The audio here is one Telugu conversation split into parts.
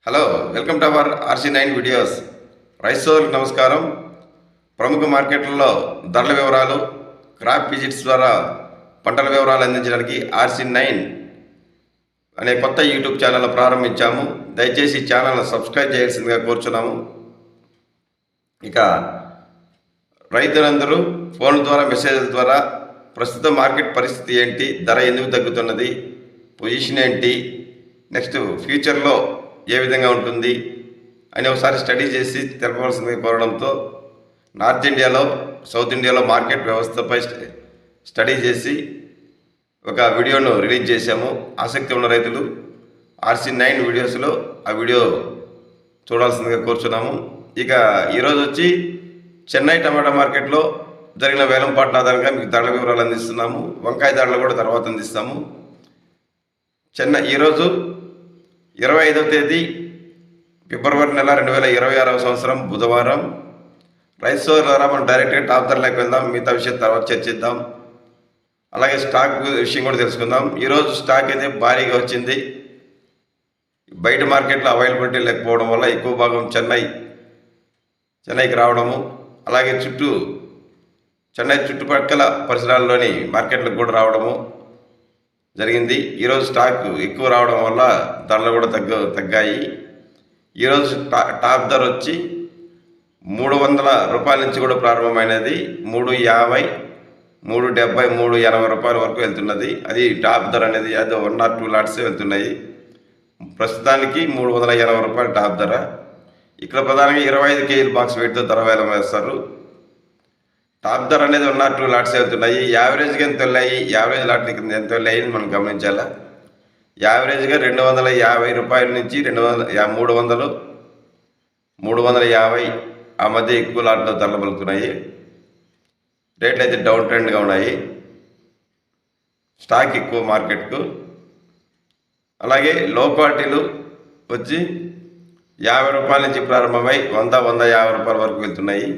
Hello, welcome to our RC9 videos. రైతులకు నమస్కారం. ప్రముఖ మార్కెట్లలో ధరల వివరాలు, క్రాప్ విజిట్స్ ద్వారా పంటల వివరాలు అందించడానికి RC9 అనే కొత్త యూట్యూబ్ ఛానల్ ప్రారంభించాము. దయచేసి ఛానల్ను సబ్స్క్రైబ్ చేయాల్సిందిగా కోరుచున్నాము. ఇక రైతులందరూ ఫోన్ ద్వారా, మెసేజ్ల ద్వారా ప్రస్తుత మార్కెట్ పరిస్థితి ఏంటి, ధర ఎందుకు తగ్గుతున్నది, పొజిషన్ ఏంటి, నెక్స్ట్ ఫ్యూచర్లో ఏ విధంగా ఉంటుంది అని ఒకసారి స్టడీ చేసి తెలపవలసింది కోరడంతో నార్త్ ఇండియాలో, సౌత్ ఇండియాలో మార్కెట్ వ్యవస్థపై స్టడీ చేసి ఒక వీడియోను రిలీజ్ చేశాము. ఆసక్తి ఉన్న రైతులు RC9 వీడియోస్లో ఆ వీడియో చూడాల్సిందిగా కోరుచున్నాము. ఇక ఈరోజు వచ్చి చెన్నై టమాటా మార్కెట్లో జరిగిన వేలంపాట్ల ఆధారంగా మీకు ధరల వివరాలు అందిస్తున్నాము. వంకాయ ధరలు కూడా తర్వాత అందిస్తాము. ఈరోజు 25వ తేదీ ఫిబ్రవరి నెల 2026వ సంవత్సరం బుధవారం. రైతు సోదరులారా, మనం డైరెక్ట్గా టాప్ ధరలోకి వెళ్దాం. మిగతా విషయం తర్వాత చర్చిద్దాం. అలాగే స్టాక్ విషయం కూడా తెలుసుకుందాం. ఈరోజు స్టాక్ అయితే భారీగా వచ్చింది. బయట మార్కెట్లో అవైలబిలిటీ లేకపోవడం వల్ల ఎక్కువ భాగం చెన్నైకి రావడము, అలాగే చెన్నై చుట్టుపక్కల పరిసరాల్లోని మార్కెట్లకు కూడా రావడము జరిగింది. ఈరోజు స్టాక్ ఎక్కువ రావడం వల్ల ధరలు కూడా తగ్గాయి. ఈరోజు టాప్ ధర వచ్చి 300 రూపాయల నుంచి కూడా ప్రారంభమైనది. 350, 370, 380 రూపాయల వరకు వెళ్తున్నది. అది టాప్ ధర అనేది. అది 1 or 2 లాట్సే వెళ్తున్నాయి. ప్రస్తుతానికి 380 రూపాయలు టాప్ ధర. ఇక్కడ ప్రధానంగా 25 kg బాక్స్ వెయిట్తో ధర వేలం వేస్తారు. టాప్ ధర అనేది 1 or 2 లాట్స్ వెళ్తున్నాయి. యావరేజ్గా ఎంత వెళ్ళాయి, యావరేజ్ లాట్ల కింద ఎంత వెళ్ళాయి మనం గమనించాలా. యావరేజ్గా 250 రూపాయల నుంచి 300, 350 ఆ మధ్య ఎక్కువ లాట్లో ధరలు పలుకుతున్నాయి. రేట్లు అయితే డౌన్ ట్రెండ్గా ఉన్నాయి. స్టాక్ ఎక్కువ మార్కెట్కు. అలాగే లో క్వాలిటీలు వచ్చి 50 రూపాయల నుంచి ప్రారంభమై 100, 150 రూపాయల వరకు వెళ్తున్నాయి.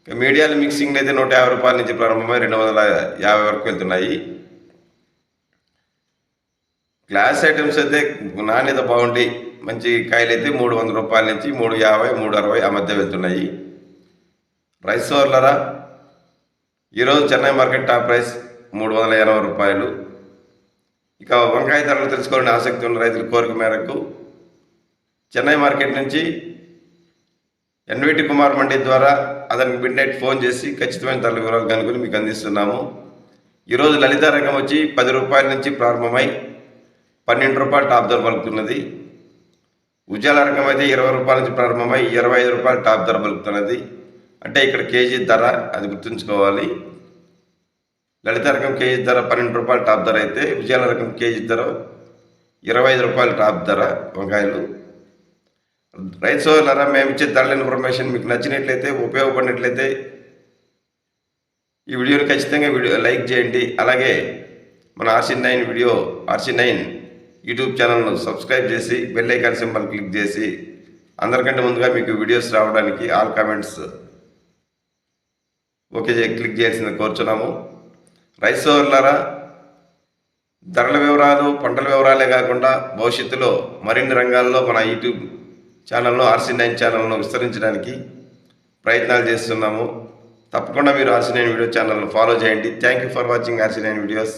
మీడియాలు మిక్సింగ్ అయితే 150 రూపాయల నుంచి ప్రారంభమై 250 వరకు వెళ్తున్నాయి. గ్లాస్ ఐటమ్స్ అయితే నాణ్యత బాగుండి మంచి కాయలు అయితే 300 రూపాయల నుంచి 350, 360 ఆ మధ్య వెళ్తున్నాయి. రైస్ సోర్లరా, ఈరోజు చెన్నై మార్కెట్ టాప్ ప్రైస్ 380 రూపాయలు. ఇక వంకాయ ధరలు తెలుసుకోవాలని ఆసక్తి ఉన్న రైతుల కోరిక మేరకు చెన్నై మార్కెట్ నుంచి NVT కుమార్ మండి ద్వారా అతనికి మిడ్నైట్ ఫోన్ చేసి ఖచ్చితమైన ధరల వివరాలు కనుగొని మీకు అందిస్తున్నాము. ఈరోజు లలిత రకం వచ్చి 10 రూపాయల నుంచి ప్రారంభమై 12 రూపాయలు టాప్ ధర పలుకుతున్నది. ఉజ్జాల రకం అయితే 20 రూపాయల నుంచి ప్రారంభమై 25 రూపాయలు టాప్ ధర పలుకుతున్నది. అంటే ఇక్కడ కేజీ ధర, అది గుర్తుంచుకోవాలి. లలిత రకం కేజీ ధర 12 రూపాయలు టాప్ ధర అయితే ఉజ్జాల రకం కేజీ ధర 25 రూపాయలు టాప్ ధర వంకాయలు. రైతు సోదరులారా, మేము ఇచ్చే ధరల ఇన్ఫర్మేషన్ మీకు నచ్చినట్లయితే, ఉపయోగపడినట్లయితే ఈ వీడియోని ఖచ్చితంగా లైక్ చేయండి. అలాగే మన RC9 యూట్యూబ్ ఛానల్ను సబ్స్క్రైబ్ చేసి బెల్ ఐకాన్ సింబల్ క్లిక్ చేసి అందరికంటే ముందుగా మీకు వీడియోస్ రావడానికి ఆల్ కామెంట్స్ క్లిక్ చేయాల్సింది కోరుచున్నాము. రైతు సోదరులారా, ధరల వివరాలు, పంటల వివరాలే కాకుండా భవిష్యత్తులో మరిన్ని రంగాల్లో మన యూట్యూబ్ ఛానల్ను, RC9 ఛానల్ను విస్తరించడానికి ప్రయత్నాలు చేస్తున్నాము. తప్పకుండా మీరు RC9 వీడియో ఛానల్ను ఫాలో చేయండి. Thank you for watching RC9 videos.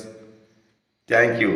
Thank you.